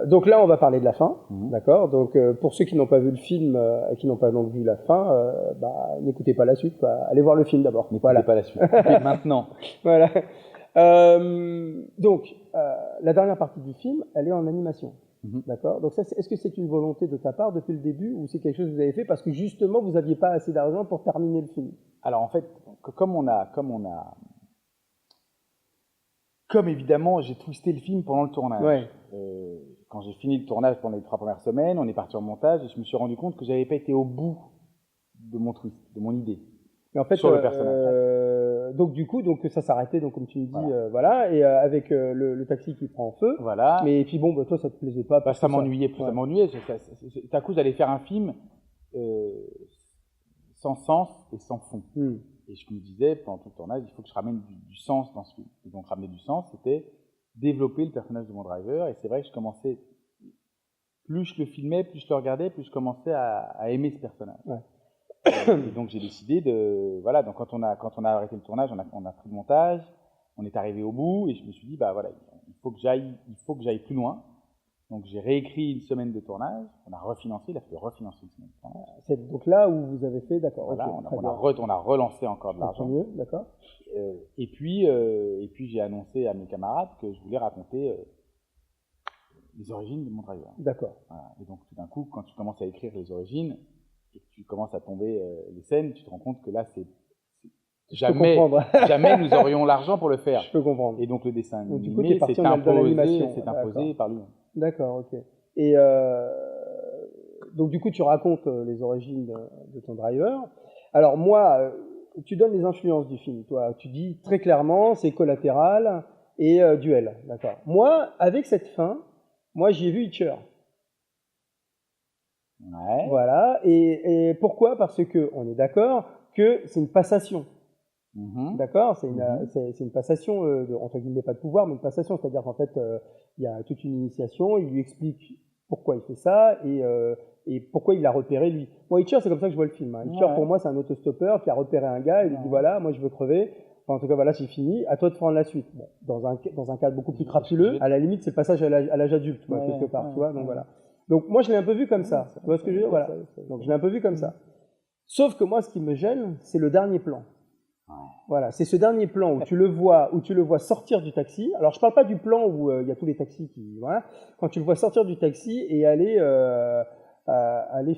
Donc là, on va parler de la fin, d'accord. Donc pour ceux qui n'ont pas vu le film, qui n'ont pas donc vu la fin, n'écoutez pas la suite, quoi. Allez voir le film d'abord. N'écoutez pas la suite. Écoutez maintenant. Voilà. Donc la dernière partie du film, elle est en animation, d'accord. Donc ça, est-ce que c'est une volonté de ta part depuis le début, ou c'est quelque chose que vous avez fait parce que justement vous n'aviez pas assez d'argent pour terminer le film? Alors en fait, comme évidemment, j'ai twisté le film pendant le tournage. Ouais. Quand j'ai fini le tournage pendant les 3 premières semaines, on est parti en montage et je me suis rendu compte que j'avais pas été au bout de mon twist, de mon idée. Mais en fait, sur le personnage. Donc du coup, donc ça s'arrêtait, donc comme tu me dis, voilà, et avec le taxi qui prend feu. Voilà. Mais puis bon, toi ça te plaisait pas. Bah, ça m'ennuyait, ça m'ennuyait. Tout à coup, j'allais faire un film sans sens et sans fond. Et je me disais, pendant tout le tournage, il faut que je ramène du sens dans ce film. Et donc, ramener du sens, c'était développer le personnage de mon driver. Et c'est vrai que je commençais, plus je le filmais, plus je le regardais, plus je commençais à aimer ce personnage. Ouais. Et donc, j'ai décidé de, voilà, donc quand on a arrêté le tournage, on a pris le montage, on est arrivé au bout, et je me suis dit, bah voilà, il faut que j'aille plus loin. Donc j'ai réécrit une semaine de tournage, on a refinancé, il a fallu refinancer une semaine de tournage. C'est donc là où vous avez fait, d'accord. Voilà, okay, on a relancé encore de l'argent. Mieux, d'accord. Et puis j'ai annoncé à mes camarades que je voulais raconter les origines de mon driver. D'accord. Voilà. Et donc tout d'un coup, quand tu commences à écrire les origines et que tu commences à tomber les scènes, tu te rends compte que là jamais nous aurions l'argent pour le faire. Je peux comprendre. Et donc le dessin animé s'est imposé par lui. D'accord, ok. Et donc du coup, tu racontes les origines de ton driver. Alors moi, tu donnes les influences du film. Toi, tu dis très clairement, c'est Collatéral et Duel, d'accord. Moi, avec cette fin, moi j'y ai vu Hitcher. Ouais. Voilà. Et pourquoi? Parce que on est d'accord que c'est une passation. D'accord, c'est une passation, entre guillemets, pas de pouvoir, mais une passation, c'est-à-dire qu'en fait, il y a toute une initiation, il lui explique pourquoi il fait ça et pourquoi il l'a repéré lui. Moi, Hitcher, c'est comme ça que je vois le film. Hitcher, pour moi, c'est un autostoppeur qui a repéré un gars et lui dit voilà, moi je veux crever. Enfin, en tout cas, voilà, c'est fini. À toi de prendre la suite. Bon, dans un cadre beaucoup plus crapuleux, à la limite, c'est le passage à l'âge adulte, quelque part, tu vois. Donc voilà. Donc moi, je l'ai un peu vu comme ça. Tu vois ce que je veux dire? Voilà. Donc je l'ai un peu vu comme ça. Sauf que moi, ce qui me gêne, c'est le dernier plan. Voilà, c'est ce dernier plan où tu le vois sortir du taxi. Alors je parle pas du plan où il y a tous les taxis qui, voilà, quand tu le vois sortir du taxi et aller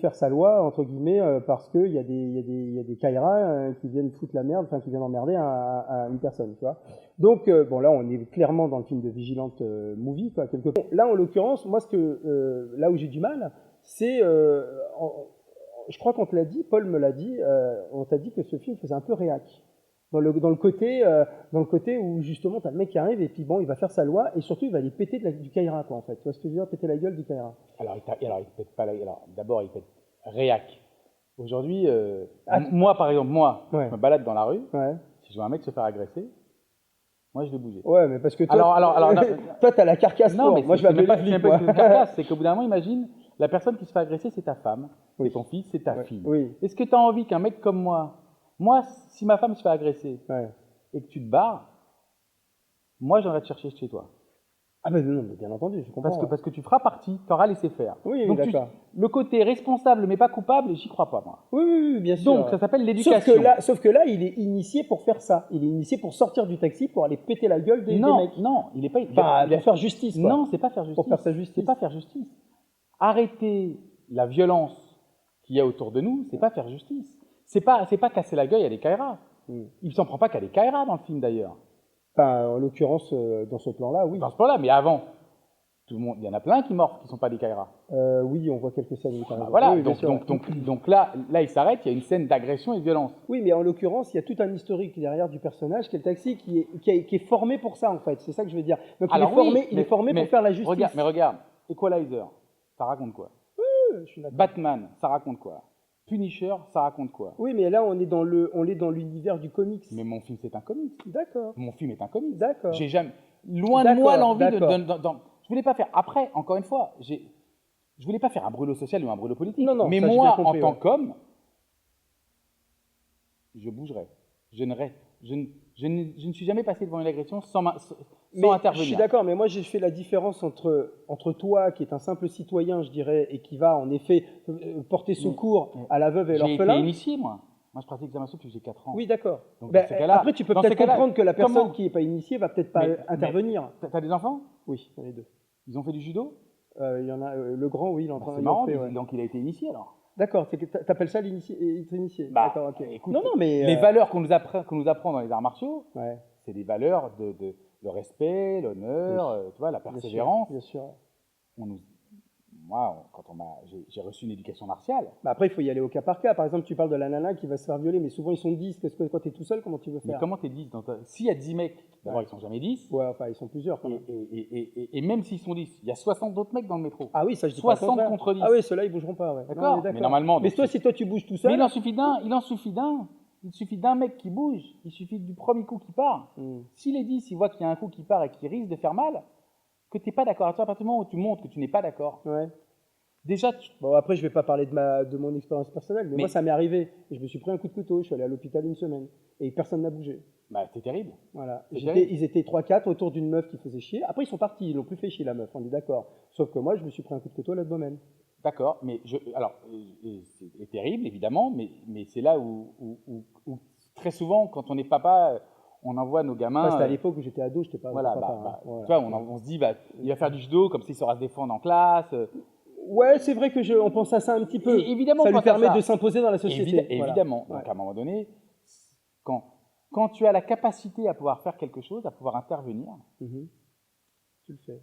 faire sa loi entre guillemets parce que il y a des Kairas qui viennent foutre la merde, enfin qui viennent emmerder une personne, tu vois. Donc bon là on est clairement dans le film de Vigilante Movie quoi quelque part. Là en l'occurrence, moi là où j'ai du mal, c'est je crois qu'on te l'a dit, Paul me l'a dit, on t'a dit que ce film faisait un peu réac. Dans le côté où justement t'as le mec qui arrive et puis bon il va faire sa loi et surtout il va aller péter du Kaira quoi en fait. Tu vois ce que je veux dire, péter la gueule du Kaira. Alors il pète pas la gueule. Alors d'abord il pète réac. Aujourd'hui, moi par exemple, je me balade dans la rue, si je vois un mec se faire agresser, moi je vais bouger. Ouais mais parce que toi, toi t'as la carcasse. Non mais moi je vais appeler les flics. Une carcasse, c'est qu'au bout d'un moment imagine la personne qui se fait agresser c'est ta femme, c'est ton fils, c'est ta fille. Oui. Est-ce que tu as envie qu'un mec comme moi, si ma femme se fait agresser et que tu te barres, moi j'aimerais te chercher chez toi. Ah mais non, mais bien entendu, je comprends. Parce que tu feras partie, tu auras laissé faire. Oui, donc d'accord. Le côté responsable mais pas coupable, j'y crois pas moi. Oui, bien sûr. Donc ça s'appelle l'éducation. Sauf que là, il est initié pour faire ça. Il est initié pour sortir du taxi, pour aller péter la gueule des mecs. Non, il est pas. Pour faire justice. Quoi. Non, c'est pas faire justice. Pour faire sa justice. C'est pas faire justice. Arrêter la violence qu'il y a autour de nous, c'est pas faire justice. C'est pas casser la gueule à des Kairas. Il s'en prend pas qu'à des Kairas dans le film d'ailleurs. Enfin, en l'occurrence, dans ce plan-là, oui. Dans ce plan-là, mais avant, tout le monde, il y en a plein qui morfent qui sont pas des Kairas. Oui, on voit quelques scènes. Voilà, oui, donc là, il s'arrête, il y a une scène d'agression et de violence. Oui, mais en l'occurrence, il y a tout un historique derrière du personnage qui est le taxi, qui est formé pour ça en fait. C'est ça que je veux dire. Donc il est formé pour faire la justice. Regarde, Equalizer, ça raconte quoi? Je suis d'accord. Batman, ça raconte quoi? Punisher, ça raconte quoi? Oui, mais là, on est dans l'univers du comics. Mais mon film, c'est un comics. D'accord. Mon film est un comics. D'accord. J'ai jamais, loin de moi l'envie de. Je voulais pas faire. Après, encore une fois, je voulais pas faire un brûlot social ou un brûlot politique. Non, mais ça, moi, en tant qu'homme, je bougerais. je ne suis jamais passé devant une agression sans Mais intervenir. je suis d'accord, mais moi j'ai fait la différence entre toi, qui est un simple citoyen, je dirais, et qui va en effet porter secours à la veuve et l'orphelin. J'ai été initié, moi. Moi, je pratique les arts martiaux depuis que j'ai 4 ans. Oui, d'accord. Ben, après, tu peux peut-être comprendre que la personne qui n'est pas initiée va peut-être pas intervenir. T'as des enfants? Oui, j'en ai 2. Ils ont fait du judo? Il y en a le grand, oui, il est en train de C'est marrant, faire. donc il a été initié alors. D'accord, t'appelles ça être initié. Bah, d'accord, ok. Écoute, non, mais les valeurs qu'on nous apprend dans les arts martiaux, ouais. c'est des valeurs de le respect, l'honneur, tu vois, la persévérance. Bien sûr. Moi, j'ai reçu une éducation martiale. Bah après, il faut y aller au cas par cas. Par exemple, tu parles de la nana qui va se faire violer, mais souvent ils sont 10. Qu'est-ce que quand tu es tout seul, comment tu veux faire? Mais comment t'es 10 S'il y a 10 mecs, d'abord ils sont jamais 10. Ouais, enfin, ils sont plusieurs quand même. Et même s'ils sont 10, il y a 60 autres mecs dans le métro. Ah oui, ça je dis 60 contre 10. Ah oui, ceux-là ils bougeront pas. Ouais. D'accord. Mais normalement. Mais toi, si toi tu bouges tout seul. Mais il suffit d'un mec qui bouge. Il suffit du premier coup qui part. Si les 10, ils voient qu'il y a un coup qui part et qui risque de faire mal, que tu n'es pas d'accord. À partir du moment où tu montres que tu n'es pas d'accord. Ouais. Déjà, bon, après, je vais pas parler de mon expérience personnelle, mais moi, ça m'est arrivé. Et je me suis pris un coup de couteau, je suis allé à l'hôpital une semaine. Et personne n'a bougé. Bah, c'est terrible. Voilà. Ils étaient 3-4 autour d'une meuf qui faisait chier. Après, ils sont partis, ils l'ont plus fait chier, la meuf, on est d'accord. Sauf que moi, je me suis pris un coup de couteau à l'abdomen. D'accord, mais c'est terrible, évidemment, mais c'est là où très souvent, quand on est papa, on envoie nos gamins. C'était à l'époque où j'étais ado, j'étais pas papa. Voilà. Tu vois, on se dit, il va faire du judo, comme s'il saura se défendre en classe. Ouais, c'est vrai que on pense à ça un petit peu. Évidemment, ça lui permet de s'imposer dans la société. Évidemment. Donc, à un moment donné, quand tu as la capacité à pouvoir faire quelque chose, à pouvoir intervenir, tu le fais.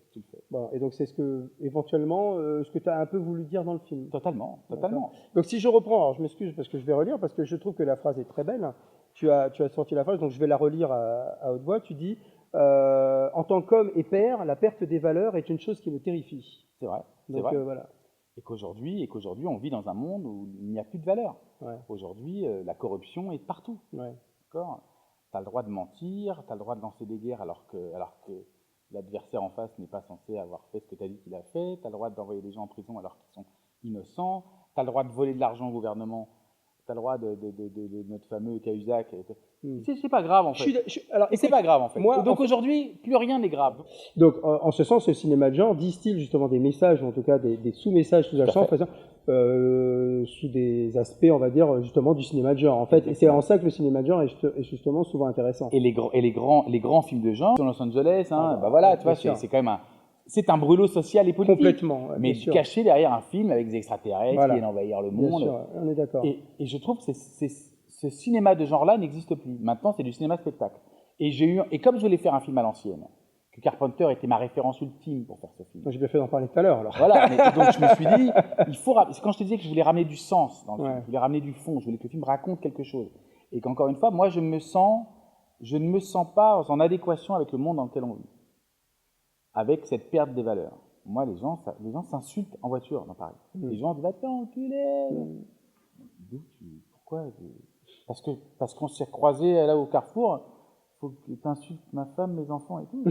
Bon, et donc, c'est éventuellement, ce que tu as un peu voulu dire dans le film. Totalement. Donc, si je reprends, alors je m'excuse parce que je vais relire, parce que je trouve que la phrase est très belle. Tu as sorti la phrase, donc je vais la relire à haute voix. Tu dis, en tant qu'homme et père, la perte des valeurs est une chose qui me terrifie. C'est vrai. Donc, voilà. Et qu'aujourd'hui, on vit dans un monde où il n'y a plus de valeurs. Ouais. Aujourd'hui, la corruption est partout. Ouais. D'accord. Tu as le droit de mentir, tu as le droit de lancer des guerres alors que l'adversaire en face n'est pas censé avoir fait ce que tu as dit qu'il a fait. Tu as le droit d'envoyer des gens en prison alors qu'ils sont innocents. Tu as le droit de voler de l'argent au gouvernement. Tu as le droit de notre fameux Cahuzac. C'est pas grave en fait. C'est pas grave en fait. Donc aujourd'hui, plus rien n'est grave. Donc en ce sens, le cinéma de genre distille justement des messages, ou en tout cas des sous-messages sous-jacents, sous des aspects, on va dire, justement du cinéma de genre. En fait, et c'est en ça que le cinéma de genre est justement souvent intéressant. Et les grands films de genre, sur Los Angeles, voilà, tu vois, c'est quand même c'est un brûlot social et politique. Complètement. Mais caché derrière un film avec des extraterrestres qui viennent envahir le monde. Bien sûr, on est d'accord. Et je trouve que ce cinéma de genre-là n'existe plus. Maintenant, c'est du cinéma spectacle. Et comme je voulais faire un film à l'ancienne, que Carpenter était ma référence ultime pour faire ce film. J'ai bien fait d'en parler tout à l'heure, alors. Voilà, donc je me suis dit, c'est quand je te disais que je voulais ramener du sens dans le film, je voulais ramener du fond, je voulais que le film raconte quelque chose. Et qu'encore une fois, moi, je ne me sens pas en adéquation avec le monde dans lequel on vit. Avec cette perte des valeurs. Moi, les gens s'insultent en voiture dans Paris. Les gens disent, va te enculer. Pourquoi? Parce qu'on s'est croisés là au Carrefour, faut que tu insultes ma femme, mes enfants et tout.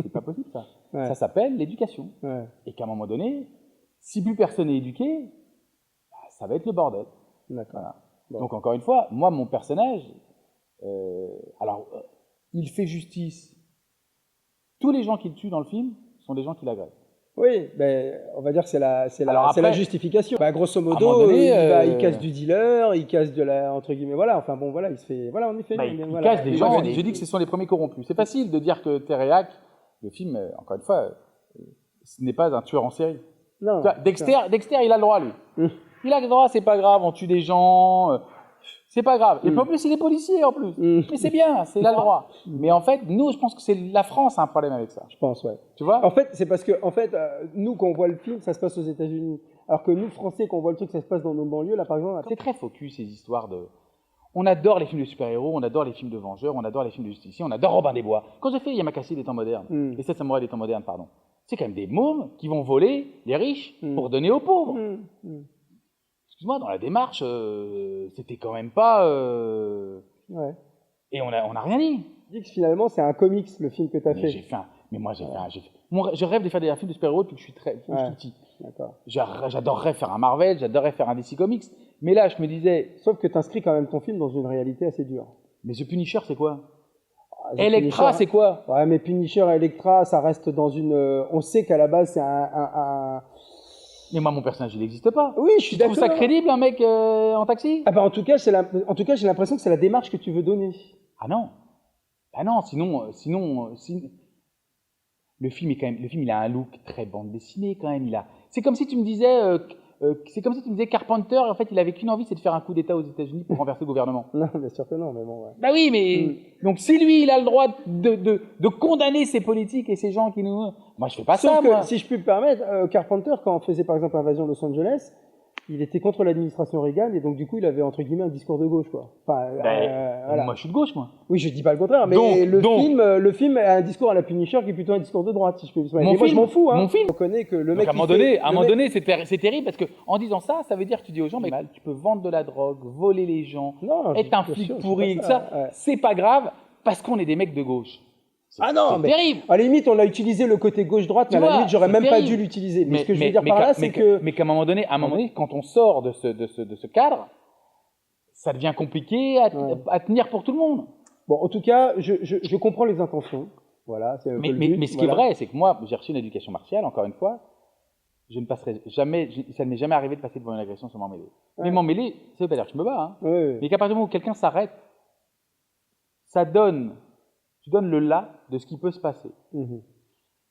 C'est pas possible ça. Ça s'appelle l'éducation. Et qu'à un moment donné, si plus personne n'est éduqué, ça va être le bordel. Voilà. Bon. Donc encore une fois, moi, mon personnage, il fait justice. Tous les gens qu'il tue dans le film sont des gens qui l'agressent. Oui, on va dire que c'est la justification. Grosso modo, il casse du dealer, il casse de la, entre guillemets, voilà, enfin bon, voilà, il se fait, voilà, en effet. Il casse des gens, je dis que ce sont les premiers corrompus. C'est facile de dire que Téréac, le film, encore une fois, ce n'est pas un tueur en série. Non. Dexter, il a le droit, lui. Il a le droit, c'est pas grave, on tue des gens... C'est pas grave. Et en plus, il est policier, en plus. Mais c'est bien, c'est là le droit. Mais en fait, nous, je pense que c'est la France a un problème avec ça. Je pense, ouais. Tu vois? En fait, c'est parce que, nous, quand on voit le film, ça se passe aux États-Unis. Alors que nous, Français, quand on voit le truc, ça se passe dans nos banlieues, là, par exemple. C'est très focus, ces histoires de... On adore les films de super-héros, on adore les films de vengeurs, on adore les films de justiciers, on adore Robin des Bois. Quand j'ai fait Yamakasi des temps modernes, les 7 samouraïs des temps modernes, pardon, c'est quand même des mômes qui vont voler les riches pour donner aux pauvres. Excuse-moi, dans la démarche, c'était quand même pas... Et on a rien dit. Tu dis que finalement, c'est un comics, le film que tu as fait. Je rêve de faire des films de super-héros depuis que je suis petit. D'accord. J'adorerais faire un Marvel, j'adorerais faire un DC Comics. Mais là, je me disais... Sauf que tu inscris quand même ton film dans une réalité assez dure. Mais The Punisher, c'est quoi? The Elektra, Punisher, c'est quoi? Ouais, mais Punisher et Elektra, ça reste dans une. On sait qu'à la base, c'est Mais moi, mon personnage, il n'existe pas. Oui, je suis Tu trouves ça d'accord. crédible, un mec en taxi? Ah bah en tout cas, j'ai l'impression que c'est la démarche que tu veux donner. Ah non. Ah non, sinon, le film est quand même, le film, il a un look très bande dessinée quand même. C'est comme si tu me disais, Carpenter, en fait, il avait qu'une envie, c'est de faire un coup d'État aux États-Unis pour renverser le gouvernement. Non, bien sûr que non, mais bon, ouais. Bah oui, mais donc si lui, il a le droit de condamner ces politiques et ces gens qui nous, moi, je fais pas Sauf ça, que, moi. si je puis me permettre, Carpenter, quand on faisait par exemple Invasion de Los Angeles, il était contre l'administration Reagan et donc du coup, il avait entre guillemets un discours de gauche, quoi. Enfin, voilà. Moi, je suis de gauche, moi. Oui, je dis pas le contraire, mais le film a un discours à la Punisher qui est plutôt un discours de droite, si je peux me permettre. Mais moi, je m'en fous, hein. Mon film. On connaît que le Donc, mec. à un moment donné, c'est terrible parce que en disant ça, ça veut dire que tu dis aux gens, mais tu peux vendre de la drogue, voler les gens, Non, être un flic pourri, et ça, c'est pas grave parce qu'on est des mecs de gauche. Ah non, c'est mais terrible. À la limite, on a utilisé le côté gauche-droite, mais à la limite, j'aurais même pas dû l'utiliser. Mais ce que je veux dire par là, c'est que. Mais qu'à un moment donné, quand on sort de ce cadre, ça devient compliqué à tenir pour tout le monde. Bon, en tout cas, je comprends les intentions. Voilà, c'est un peu le but, mais ce qui est vrai, c'est que moi, j'ai reçu une éducation martiale, encore une fois. Je ne passerai jamais, ça ne m'est jamais arrivé de passer devant une agression sans m'en mêler. Mais m'en mêler, ça veut pas dire que je me bats. Hein. Mais qu'à partir du moment où quelqu'un s'arrête, tu donnes le là de ce qui peut se passer.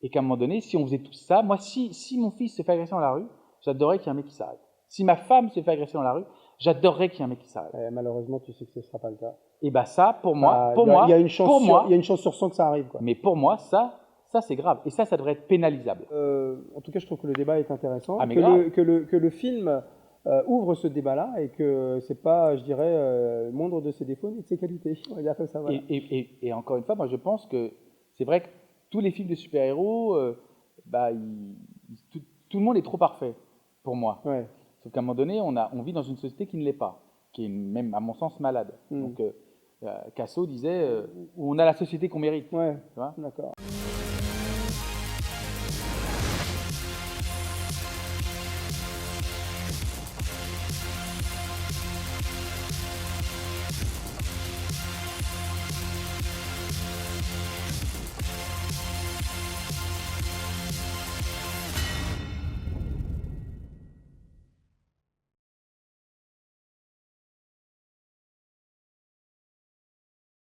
Et qu'à un moment donné, si on faisait tout ça, moi, si mon fils se fait agresser dans la rue, j'adorerais qu'il y ait un mec qui s'arrête. Si ma femme se fait agresser dans la rue, j'adorerais qu'il y ait un mec qui s'arrête. Malheureusement, tu sais que ce ne sera pas le cas. Et bah ça, pour moi, il y a une chance sur 100 que ça arrive, quoi. Mais pour moi, ça c'est grave. Et ça devrait être pénalisable. En tout cas, je trouve que le débat est intéressant, que le film ouvre ce débat-là et que c'est pas, je dirais, moindre de ses défauts ni de ses qualités. On va dire comme ça. Voilà. Et encore une fois, moi, je pense que c'est vrai que tous les films de super-héros, tout le monde est trop parfait pour moi. Ouais. Sauf qu'à un moment donné, on vit dans une société qui ne l'est pas, qui est même, à mon sens, malade. Donc, Casso disait, on a la société qu'on mérite. Ouais, tu vois, d'accord.